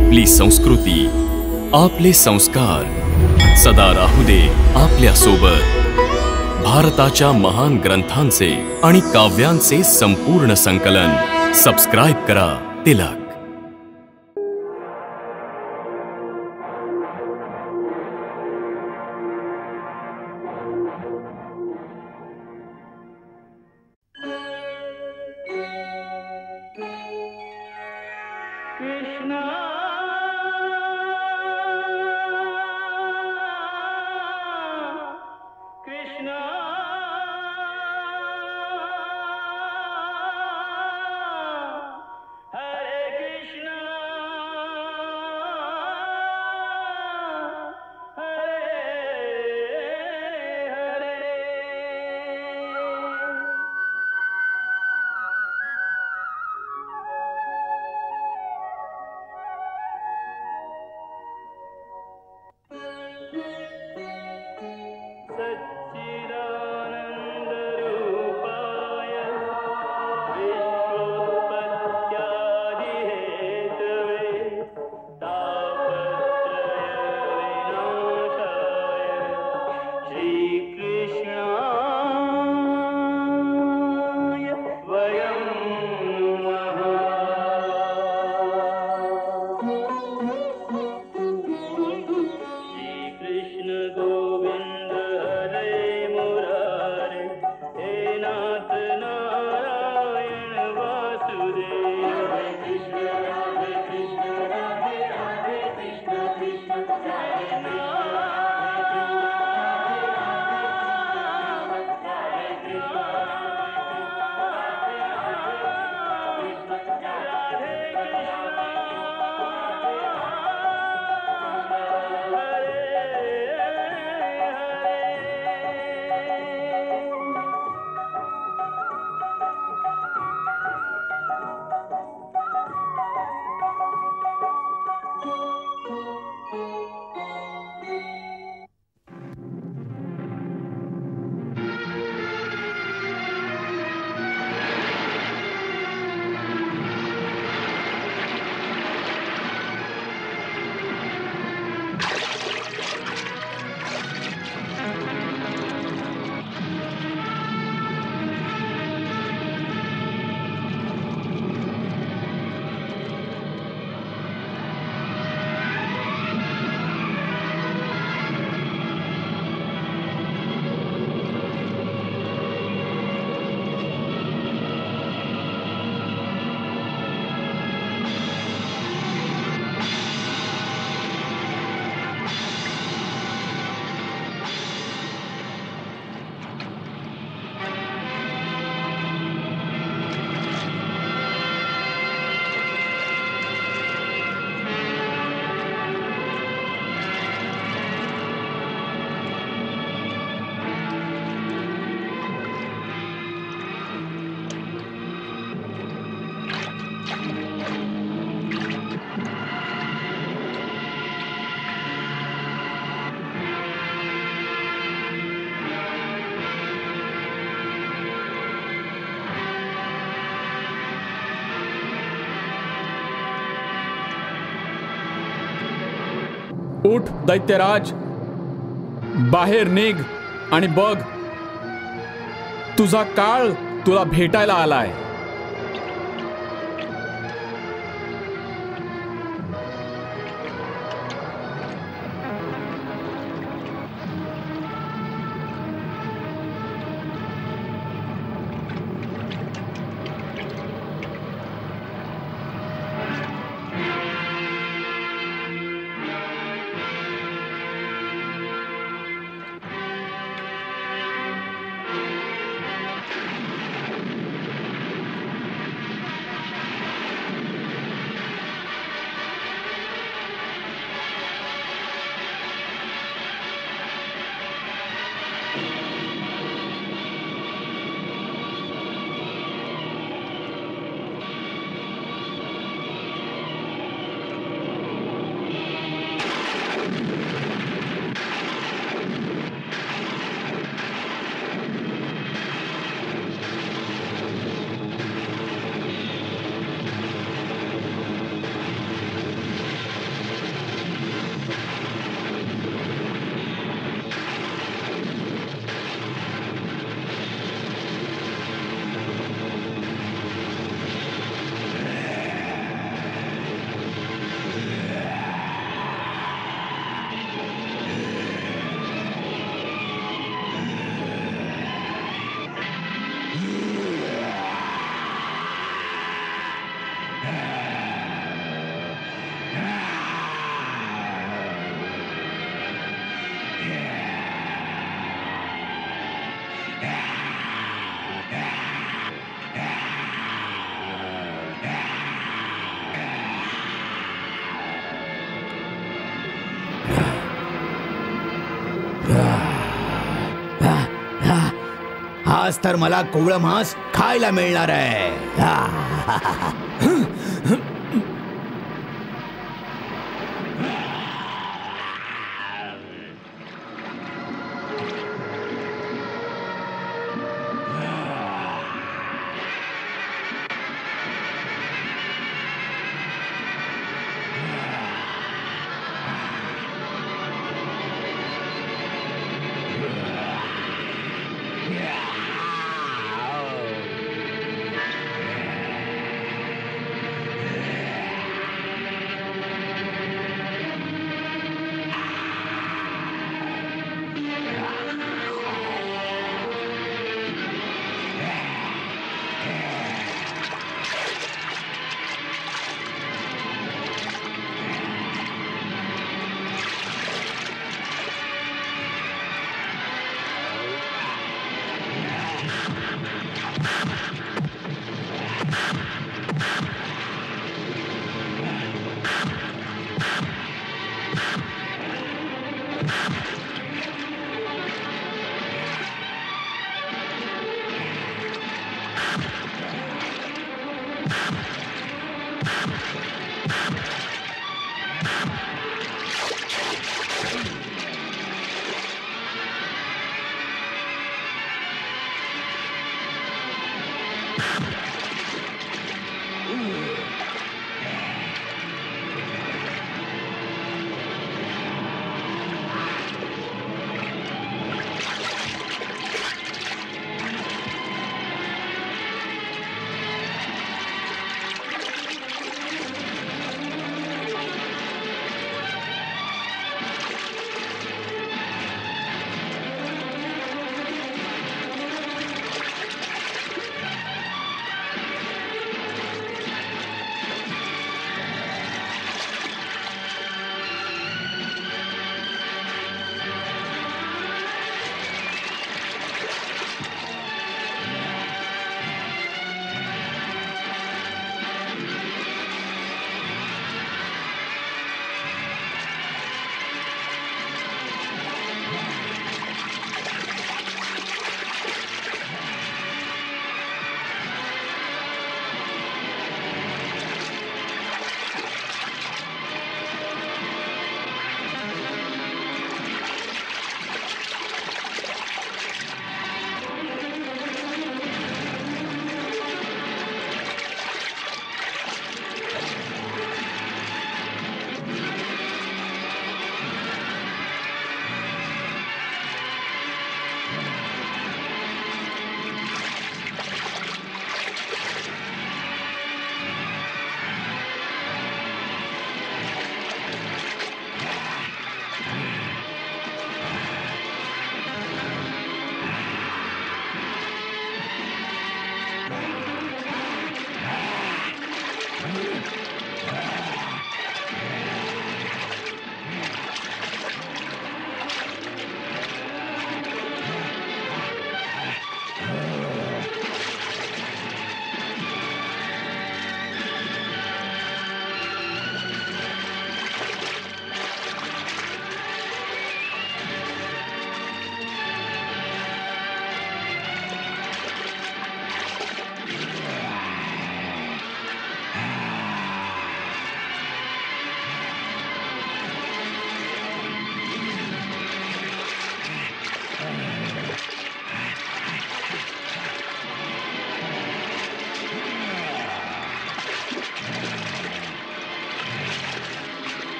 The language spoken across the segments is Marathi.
आपली संस्कृती, आपले संस्कार सदा राहू दे आपल्या सोबत। भारताच्या महान ग्रंथांचे आणि काव्यांचे संपूर्ण संकलन सबस्क्राइब करा तिलक। उठ दैत्यराज, बाहेर निघ आणि बघ, तुझा काळ तुला भेटायला आलाय। आज तर मला कोवळं मांस खायला मिळणार आहे.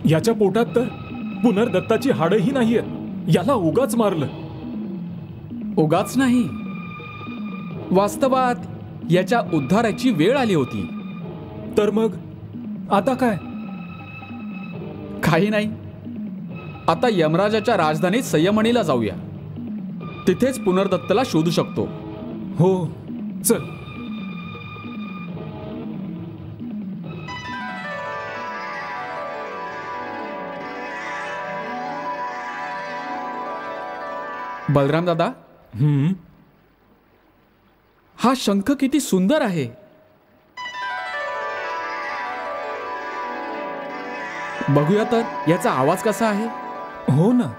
याच्या पोटात तर पुनर्दत्ताची हाडंही नाहीयेत. याला उगाच मारलं. उगाच नाही, वास्तवात याच्या उद्धाराची वेळ आली होती. तर मग आता काय? काही नाही. आता यमराजाच्या राजधानीत संयमणीला जाऊया. तिथेच पुनर्दत्तला शोधू शकतो. हो, चल. बलराम दादा, हा शंख किती सुंदर आहे. बघूया तर याचा आवाज कसा आहे. हो ना.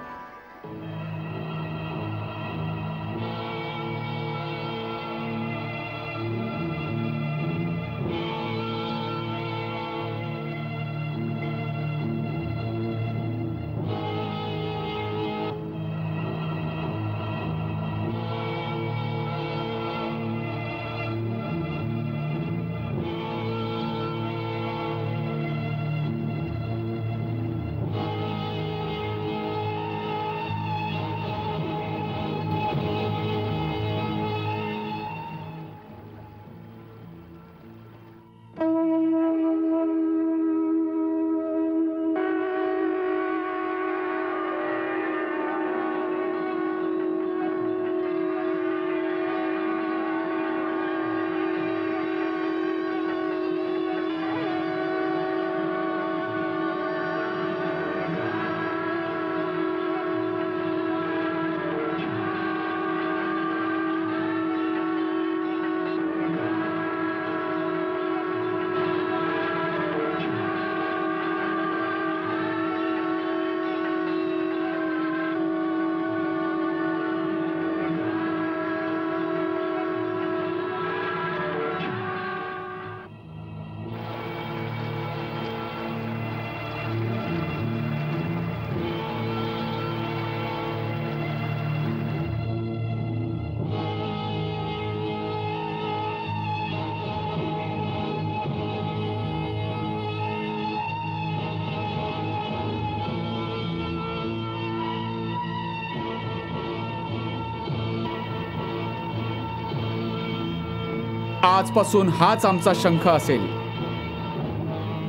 आजपासून हाच आमचा शंख असेल.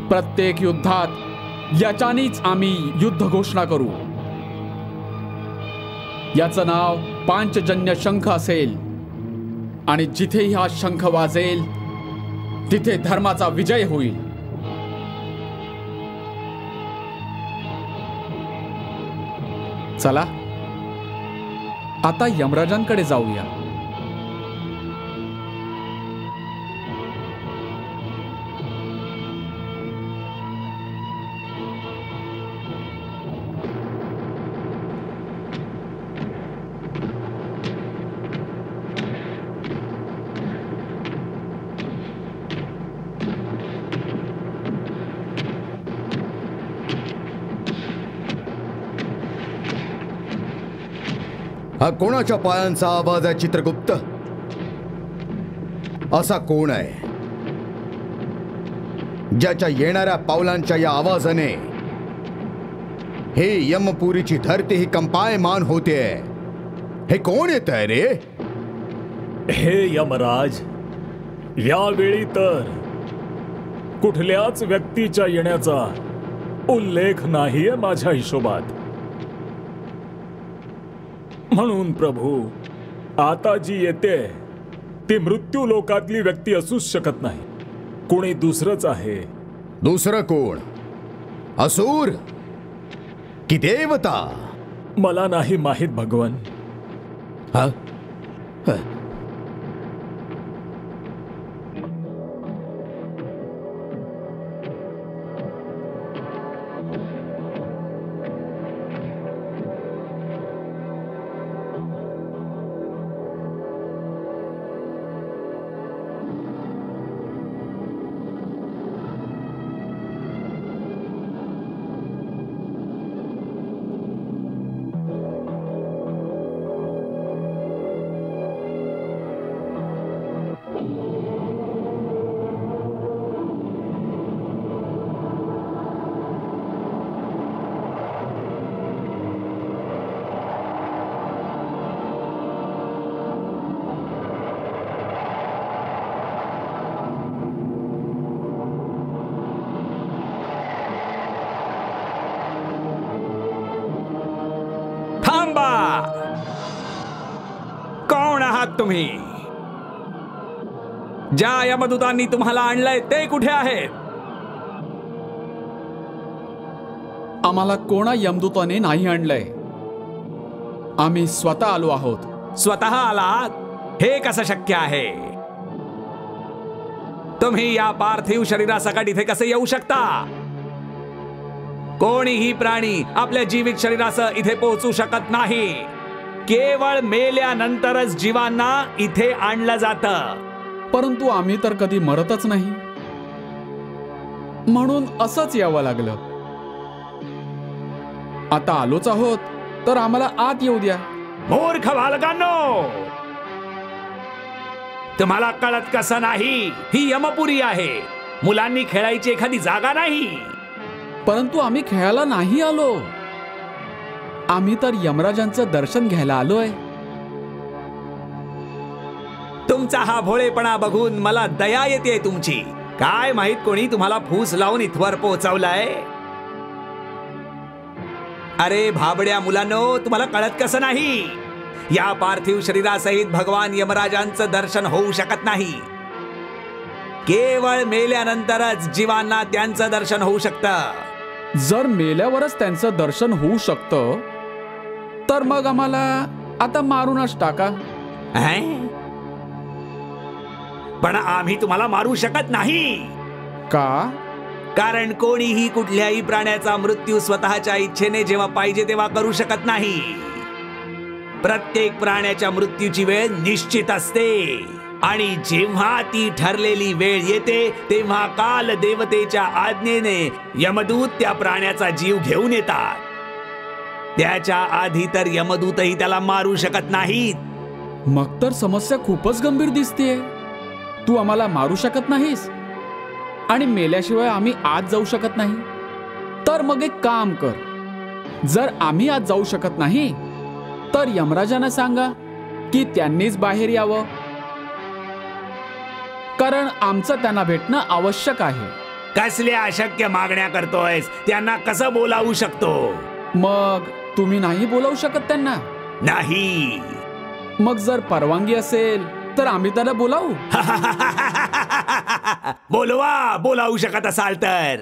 प्रत्येक युद्धात याच्यानीच आम्ही युद्ध घोषणा करू. याचं नाव पांचजन्य शंख असेल आणि जिथेही हा शंख वाजेल तिथे धर्माचा विजय होईल. चला आता यमराजांकडे जाऊया. हा कोणाच्या पायांचा आवाज आहे चित्रगुप्त? असा कोण आहे ज्याच्या येणाऱ्या पावलांच्या या आवाजाने हे यमपुरीची धरती ही कंपायमान होते? हे कोण येत आहे रे? हे यमराज, यावेळी तर कुठल्याच व्यक्तीच्या येण्याचा उल्लेख नाहीये माझ्या हिशोबात. म्हणून प्रभू, आता जी येते ती मृत्यू लोकातली व्यक्ती असूच शकत नाही. कोणी दुसरंच आहे. दुसरं कोण? असुर की देवता? मला नाही माहित भगवन. हा? कोण आहात तुम्ही? ज्या यमदूतांनी तुम्हाला आणलंय ते कुठे आहेत? आम्हाला कोणा यमदूताने नाही आणलंय. आम्ही स्वतः आलो आहोत. स्वतः आलात? हे कसं शक्य आहे? तुम्ही या पार्थिव शरीरासकट इथे कसे येऊ शकता? कोणीही प्राणी आपल्या जीवित शरीरासह इथे पोहोचू शकत नाही. केवळ मेल्यानंतरच जीवांना इथे आणलं जातं. परंतु आम्ही तर कधी मरतच नाही, म्हणून असंच यावं लागलं. आता आलोच आहोत तर आम्हाला आत येऊ द्या. मूर्ख बालकांनो, तुम्हाला कळत कसं नाही? ही यमपुरी आहे. मुलांनी खेळायची एखादी जागा नाही. परंतु आम्ही खेळायला नाही आलो. आम्ही तर यमराजांचं दर्शन घ्यायला आलोय. तुमचा हा भोळेपणा बघून मला दया येते तुमची. काय माहित कोणी तुम्हाला फूस लावून इथवर पोहोचवलाय? अरे भाबड्या मुलांनो, तुम्हाला कळत कसं नाही? या पार्थिव शरीरासहित भगवान यमराजांचं दर्शन होऊ शकत नाही. केवळ मेल्यानंतरच जीवांना त्यांचं दर्शन होऊ शकतं. जर मेल्यावरच त्यांचं दर्शन होऊ शकतं तर मग आम्हाला आता मारूनच टाका. पण आम्ही तुम्हाला मारू शकत नाही. का? कारण कोणीही कुठल्याही प्राण्याचा मृत्यू स्वतःच्या इच्छेने जेव्हा पाहिजे तेव्हा करू शकत नाही. प्रत्येक प्राण्याच्या मृत्यूची वेळ निश्चित असते आणि जेव्हा ती ठरलेली वेळ येते तेव्हा काल देवतेच्या आज्ञेने यमदूत त्या प्राण्याचा जीव घेऊन येतात. त्याच्या आधी तर यमदूतही त्याला मारू शकत नाहीत. मग तर समस्या खूपच गंभीर दिसतेय. तू आम्हाला मारू शकत नाहीस आणि मेल्याशिवाय आम्ही आत जाऊ शकत नाही. तर मग एक काम कर, जर आम्ही आत जाऊ शकत नाही तर यमराजांना सांगा की त्यांनीच बाहेर यावं, कारण आमचं त्यांना भेटणं आवश्यक आहे. कसल्या अशक्य मागण्या करतोयस? त्यांना कसं बोलावू शकतो? मग तुम्ही नाही बोलावू शकत त्यांना? नाही. मग जर परवानगी असेल तर आम्ही त्याला बोलावू. बोलवा, बोलावू शकत असाल तर.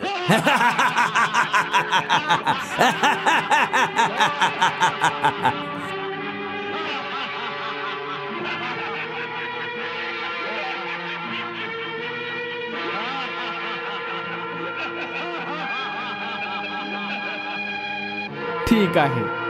ठीक आहे.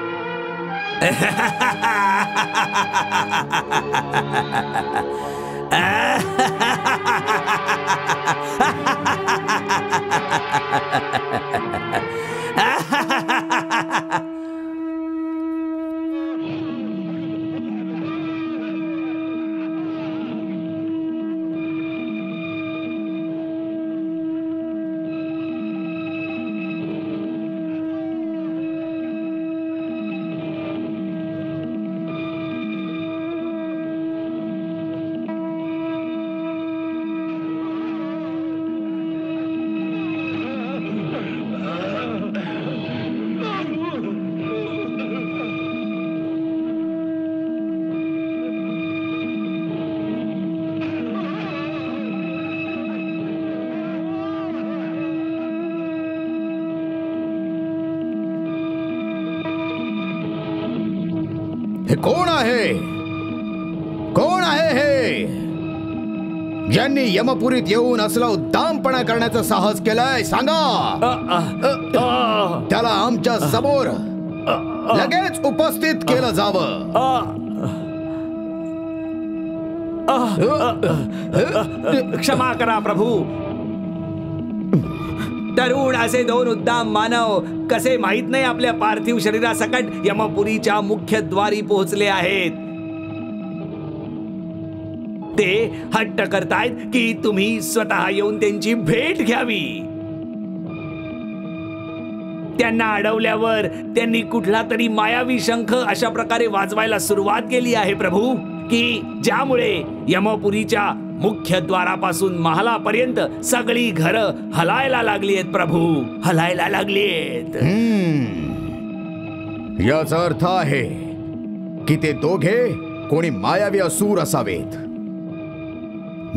कोण आहे? कोण आहे हे ज्यांनी यमपुरीत येऊन असला उद्दामपणा करण्याचं साहस केलंय? सांगा. त्याला आमच्या समोर लगेच उपस्थित केलं जावं. क्षमा करा प्रभू. तरुण असे दोन उद्दाम मानव कसे माहित नाही आपल्या पार्थिव शरीरासकट यमपुरीच्या मुख्य द्वारी पोहोचले आहेत. ते हट्ट करतायत की तुम्ही स्वतः येऊन त्यांची भेट घ्यावी. त्यांना अडवल्यावर त्यांनी कुठला तरी मायावी शंख अशा प्रकारे वाजवायला सुरुवात केली आहे प्रभू, की ज्यामुळे यमपुरीच्या मुख्य द्वारापासून महालापर्यंत सगळी घरं हलायला लागली आहेत प्रभू, हलायला लागली आहेत. याचा अर्थ आहे की ते दोघे कोणी मायावी असुर असावेत,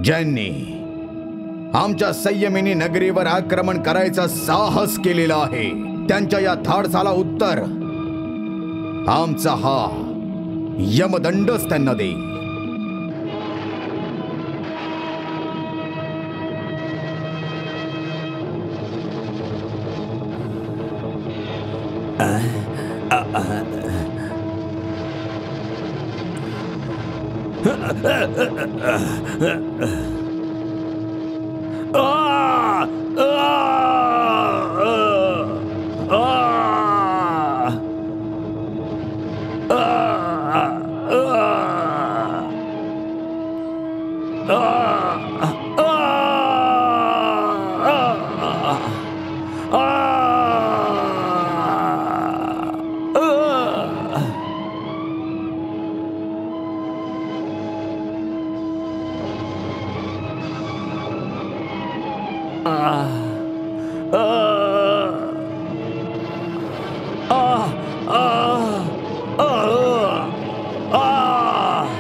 ज्यांनी आमच्या संयमिनी नगरीवर आक्रमण करायचा साहस केलेला आहे. त्यांच्या या धाडसाला उत्तर आमचा हा यमदंडच त्यांना देईल.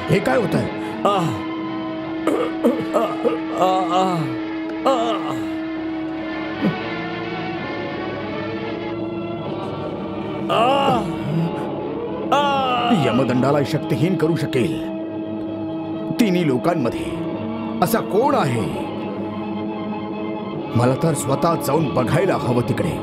हे काय होत आहे? यमदंडाला शक्तिहीन करू शकेल तिन्ही लोकांमध्ये असा कोण आहे? मला तर स्वतः जाऊन बघायला हवं तिकडे.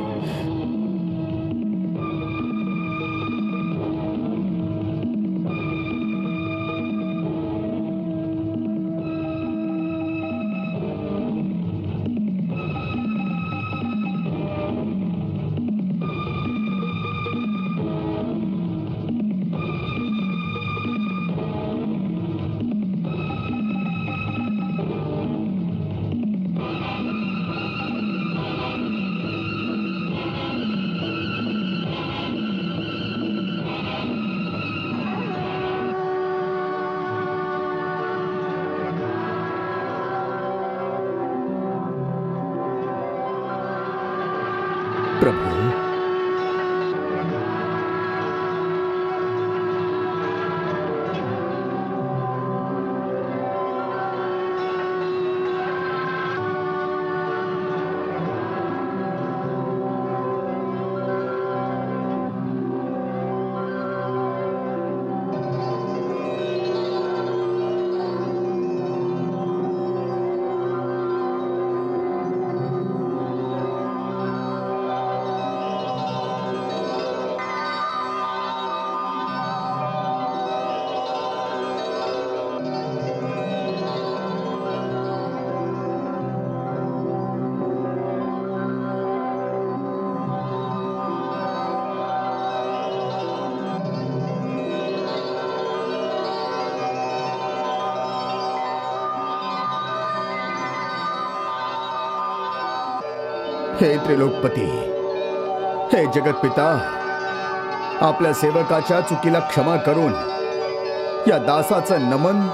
प्रभू, हे त्रिलोकपती, हे जगतपिता, आपल्या सेवकाच्या चुकीला क्षमा करून या दासाचं नमन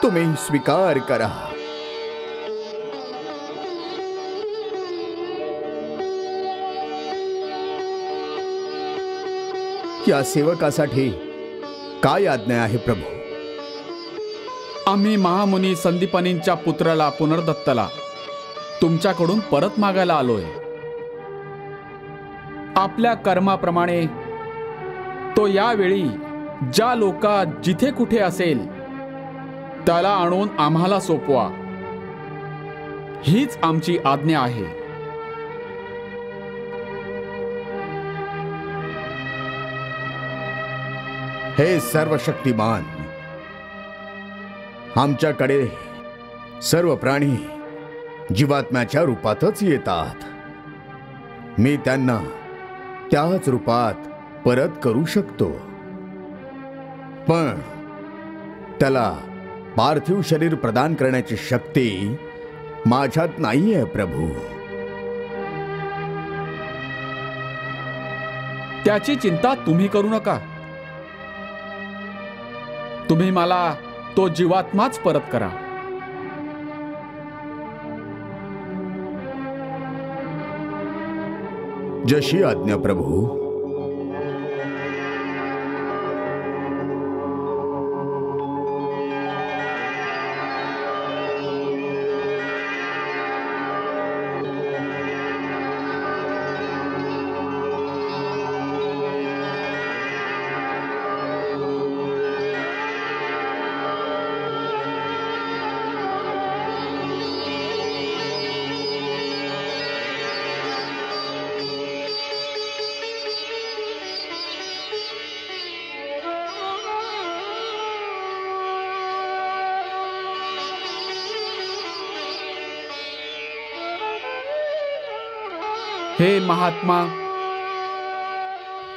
तुम्ही स्वीकार करा. या सेवकासाठी काय आज्ञा आहे प्रभू? आम्ही महामुनी संदीपनींच्या पुत्राला पुनर्दत्तला तुमच्याकडून परत मागायला आलोय. आपल्या कर्माप्रमाणे तो यावेळी ज्या लोकात जिथे कुठे असेल त्याला आणून आम्हाला सोपवा, हीच आमची आज्ञा आहे. हे सर्वशक्तिमान, आमच्याकडे सर्व प्राणी जीवात्म्याच्या रूपातच येतात. मी त्यांना त्याच रूपात परत करू शकतो, पण त्याला पार्थिव शरीर प्रदान करण्याची शक्ती माझ्यात नाहीये प्रभू. त्याची चिंता तुम्ही करू नका. तुम्ही मला तो जीवात्माच परत करा. जशी आज्ञा प्रभू. हे महात्मा,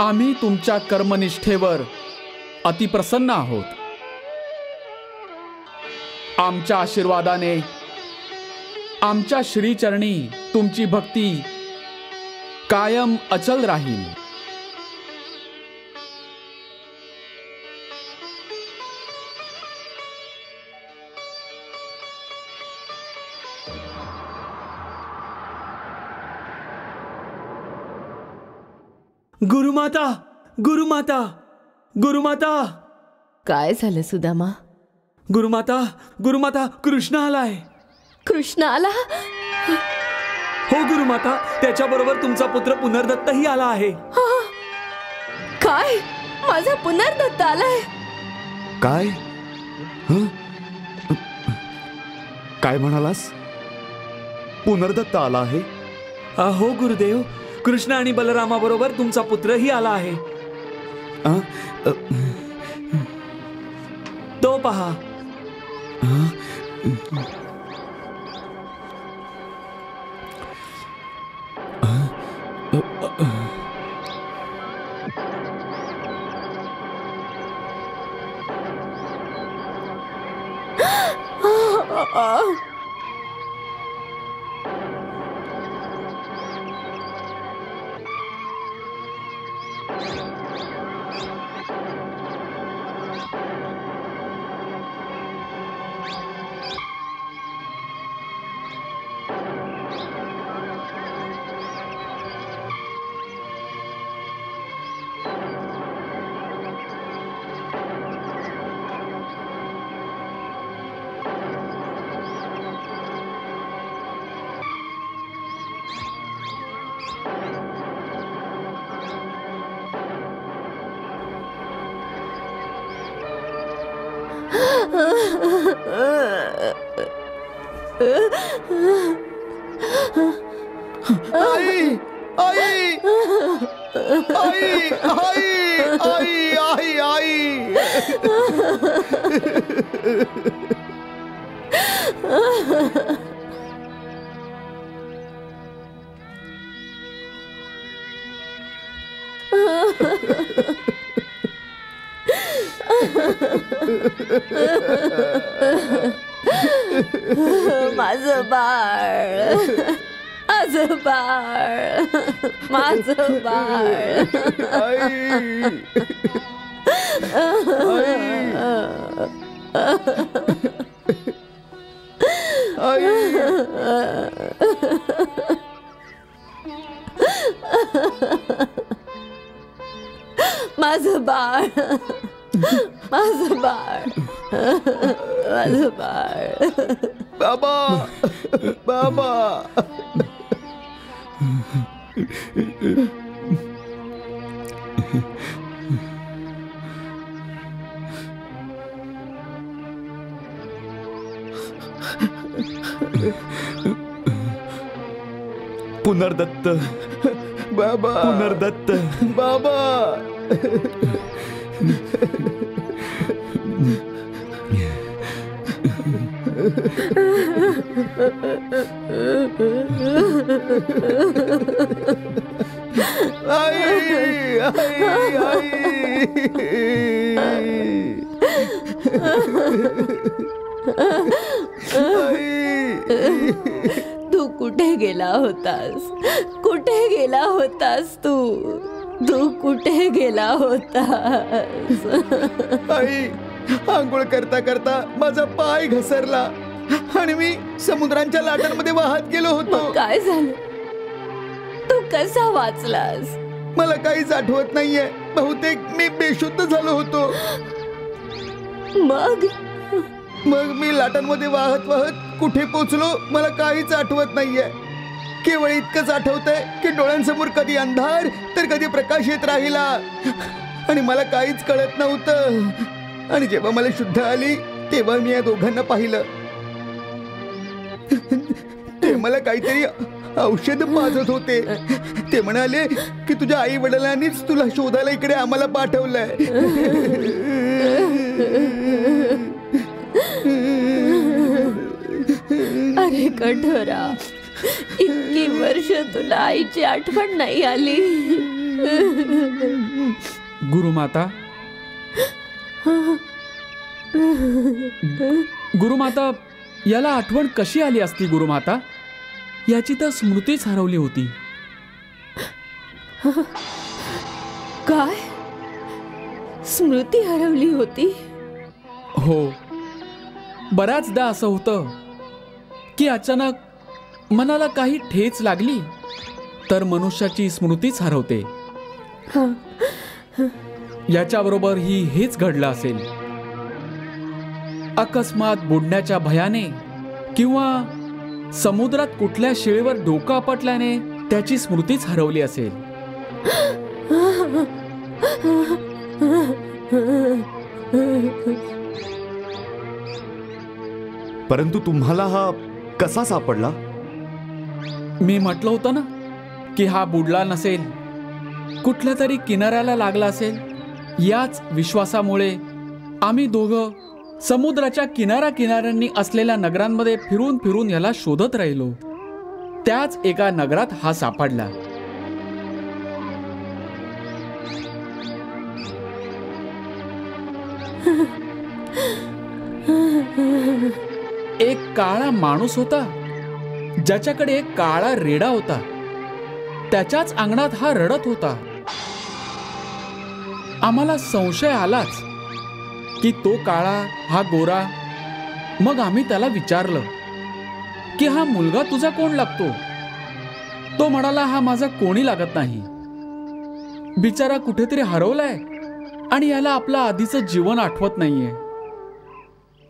आम्ही तुमच्या कर्मनिष्ठेवर अतिप्रसन्न आहोत. आमच्या आशीर्वादाने आमच्या श्रीचरणी तुमची भक्ती कायम अचल राहील. गुरुमाता, गुरुमाता, गुरुमाता. काय झालं सुदामा? गुरुमाता, गुरुमाता, कृष्ण आलाय. कृष्ण आला? हो गुरुमाता, त्याच्याबरोबर तुमचा पुत्र पुनर्दत्तही आला आहे. काय? माझा पुनर्दत्त आलाय? काय? काय म्हणालास? पुनर्दत्त आला आहे? हो गुरुदेव, कृष्ण आणि बलरामाबरोबर तुमचा पुत्रही आला आहे. तो पहा. आई, आई, आई, आई, आई, आई, आई. माझं बाळ, माझं बाळ, माझं बाळ. माझं बाळ, माझं बाळ, माझं बाळ. बाबा, बाबा. पुनर्दत्त बाबा, पुनर्दत्त बाबा. आई, आई, आई. तू कुठे गेला होतास? कुठे गेला होतास तू? तू कुठे गेला होतास? आई, आंघोळ करता करता माझा पाय घसरला आणि मी समुद्रांच्या लाटांमध्ये वाहत गेलो होतो. काय झालं? तू कसा वाचलास? मला काहीच आठवत नाहीये. बहुतेक मी बेशुद्ध झालो होतो. मग मी लाटांमध्ये वाहत वाहत कुठे पोचलो मला काहीच आठवत नाहीये. केवळ इतकंच आठवतंय की डोळ्यांसमोर कधी अंधार तर कधी प्रकाश येत राहिला आणि मला काहीच कळत नव्हतं. आणि जेव्हा मला शुद्ध आली तेव्हा मी या दोघांना पाहिलं. ते मला काहीतरी औषध पाजत होते. ते म्हणाले की तुझ्या आई वडिलांनीच तुला शोधायला इकडे आम्हाला पाठवलंय. अरे कठोरा, इतकी वर्ष तुला आईची आठवण नाही आली? गुरुमाता, गुरुमाता, याला आठवण कशी आली असती गुरुमाता? याची तर स्मृतीच हरवली होती. काय? स्मृती हरवली होती? हो, बऱ्याचदा असं होतं की अचानक मनाला काही ठेच लागली तर मनुष्याची स्मृतीच हरवते. याच्याबरोबर हेच घडलं असेल. अकस्मात बुडण्याच्या भयाने किंवा समुद्रात कुठल्या शिळेवर डोकं आपटल्याने त्याची स्मृतीच हरवली असेल. परंतु तुम्हाला हा कसा सापडला? मी म्हटलं होतं ना की हा बुडला नसेल, कुठल्या तरी किनाऱ्याला लागला असेल. याच विश्वासामुळे आम्ही दोघं समुद्राच्या किनाऱ्यांनी असलेल्या नगरांमध्ये फिरून फिरून याला शोधत राहिलो. त्याच एका नगरात हा सापडला. एक काळा माणूस होता ज्याच्याकडे एक काळा रेडा होता. त्याच्याच अंगणात हा रडत होता. आम्हाला संशय आलाच की तो काळा हा गोरा. मग आम्ही त्याला विचारलं की हा मुलगा तुझा कोण लागतो? तो म्हणाला हा माझा कोणी लागत नाही. बिचारा कुठेतरी हरवलाय आणि याला आपलं आधीचं जीवन आठवत नाहीये.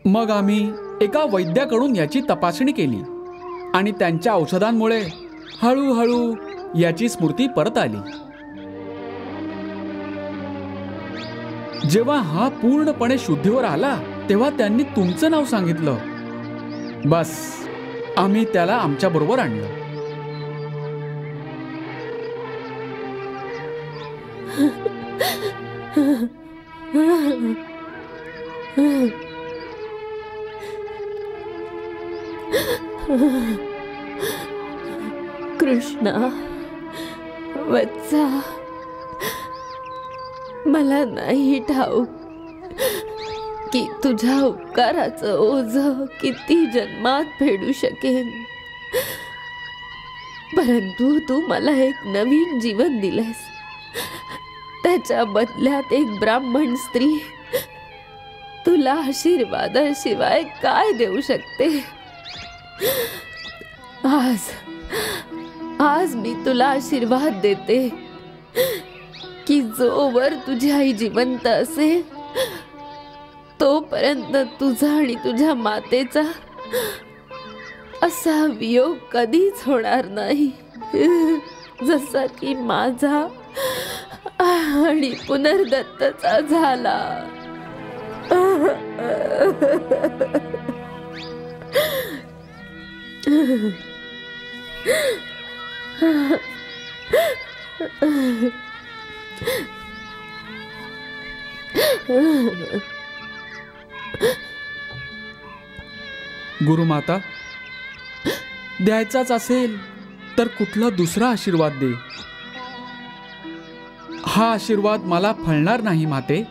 मग आम्ही एका वैद्याकडून याची तपासणी केली आणि त्यांच्या औषधांमुळे हळूहळू याची स्मृती परत आली. जेव्हा हा पूर्णपणे शुद्धीवर आला तेव्हा त्यांनी तुमचं नाव सांगितलं. बस, आम्ही त्याला आमच्या बरोबर आणलं. कृष्णा वत्सा, मला नाही ठाऊक की तुझ्या उपकाराचं ओझं किती जन्मात फेडू शकेन. परंतु तू मला एक नवीन जीवन दिलंस. त्याच्या बदल्यात एक ब्राह्मण स्त्री तुला आशीर्वादाशिवाय काय देऊ शकते? आज मी तुला आशीर्वाद देते की जोवर तुझी आई जिवंत असेल तोपर्यंत तुझा आणि तुझ्या मातेचा असा वियोग कधीच होणार नाही, जसा की माझा आणि पुनर्दत्तचा झाला. गुरुमाता, द्यायचाच असेल तर कुठला दुसरा आशीर्वाद दे. हा आशीर्वाद मला फळणार नाही माते.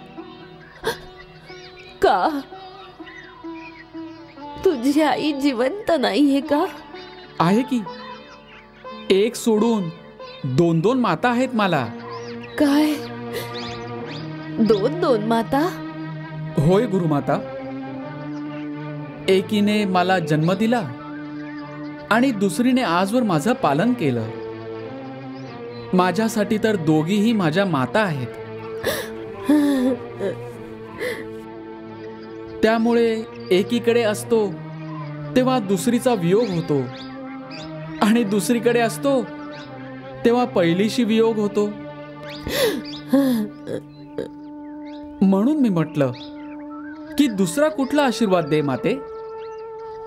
का? तुझी आई जिवंत नाहीये का? आहे की. एक सोडून 2 माता आहेत मला. काय? 2 माता? होय गुरुमाता. एकीने मला जन्म दिला आणि दुसरीने आजवर माझं पालन केलं. माझ्यासाठी तर दोघीही माझ्या माता आहेत. त्यामुळे एकीकडे असतो तेव्हा दुसरीचा वियोग होतो आणि दुसरीकडे असतो तेव्हा पहिलीशी वियोग होतो. म्हणून मी म्हटलं की दुसरा कुठला आशीर्वाद दे माते.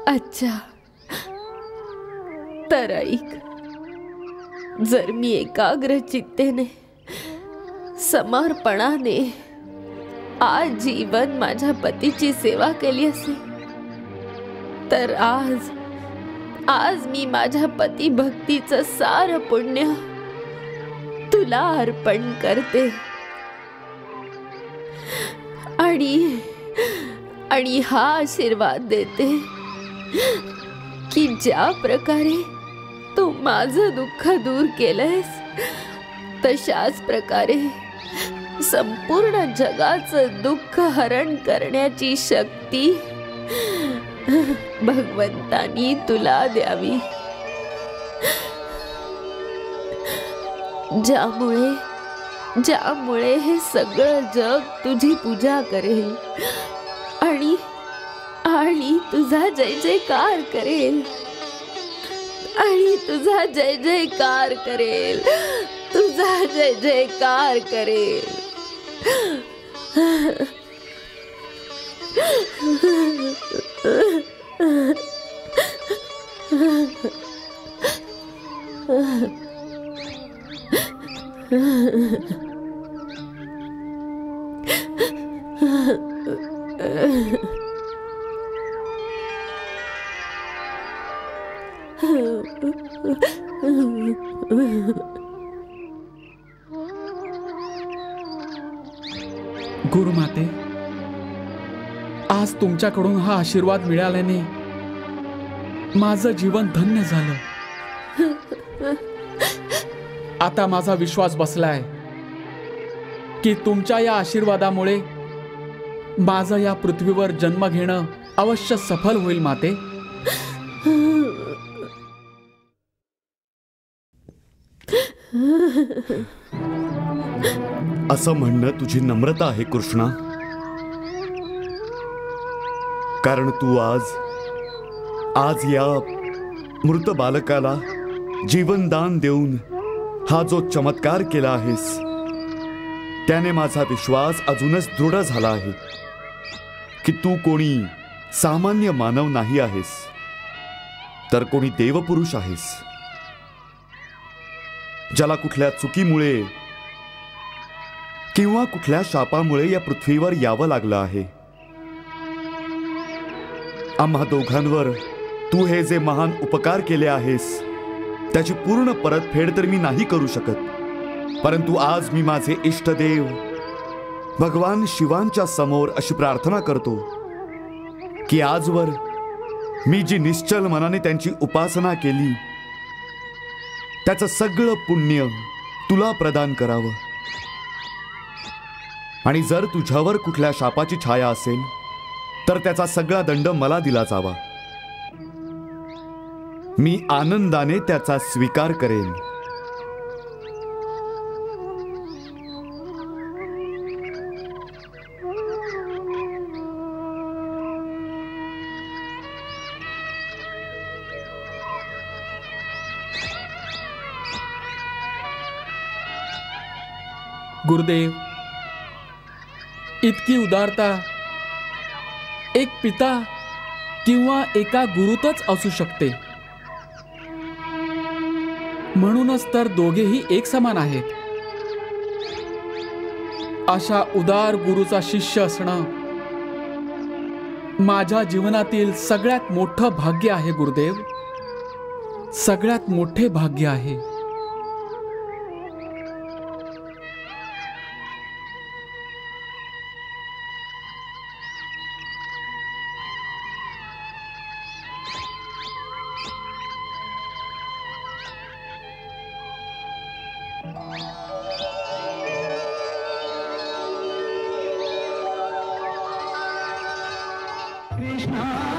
अच्छा, तर ऐक. जर मी एकाग्र चित्तेने, समर्पणाने आजीवन माझ्या पतीची सेवा केली असेल, तर आज मी माझ्या पती भक्तीचं सार पुण्य तुला अर्पण करते. आणि हा आशीर्वाद देते की ज्या प्रकारे तू माझं दुःख दूर केलंयस, तशाच प्रकारे संपूर्ण जगाचं दुःख हरण करण्याची शक्ती भगवंतानी तुला द्यावी. ज्यामुळे हे सगळं जग तुझी पूजा करेल आणि तुझा जय जयकार करेल. तुझा जय जयकार करेल. गुरुमाते, आज तुमच्याकडून हा आशीर्वाद मिळाल्याने माझं जीवन धन्य झालं. आता माझा विश्वास बसलाय की तुमच्या या आशीर्वादामुळे माझं या पृथ्वीवर जन्म घेणं अवश्य सफल होईल माते. असं म्हणणं तुझी नम्रता आहे कृष्णा. कारण तू आज या मृत बालकाला जीवनदान देऊन हा जो चमत्कार केला आहेस, त्याने माझा विश्वास अजूनच दृढ झाला आहे की तू कोणी सामान्य मानव नाही आहेस, तर कोणी देवपुरुष आहेस, ज्याला कुठल्या चुकीमुळे किंवा कुठल्या शापामुळे या पृथ्वीवर यावं लागलं आहे. आम्हा दोघांवर तू हे जे महान उपकार केले आहेस, त्याची पूर्ण परतफेड तर मी नाही करू शकत, परंतु आज मी माझे इष्टदेव भगवान शिवांच्या समोर अशी प्रार्थना करतो की आजवर मी जी निश्चल मनाने त्यांची उपासना केली, त्याचं सगळं पुण्य तुला प्रदान करावं. आणि जर तुझ्यावर कुठल्या शापाची छाया असेल तर त्याचा सगळा दंड मला दिला जावा. मी आनंदाने त्याचा स्वीकार करेन. गुरुदेव, इतकी उदारता एक पिता किंवा एका गुरुतच असू शकते. म्हणूनच तर दोघेही एक समान आहेत. अशा उदार गुरुचा शिष्य असणं माझ्या जीवनातील सगळ्यात मोठं भाग्य आहे गुरुदेव, सगळ्यात मोठे भाग्य आहे. कृष्णा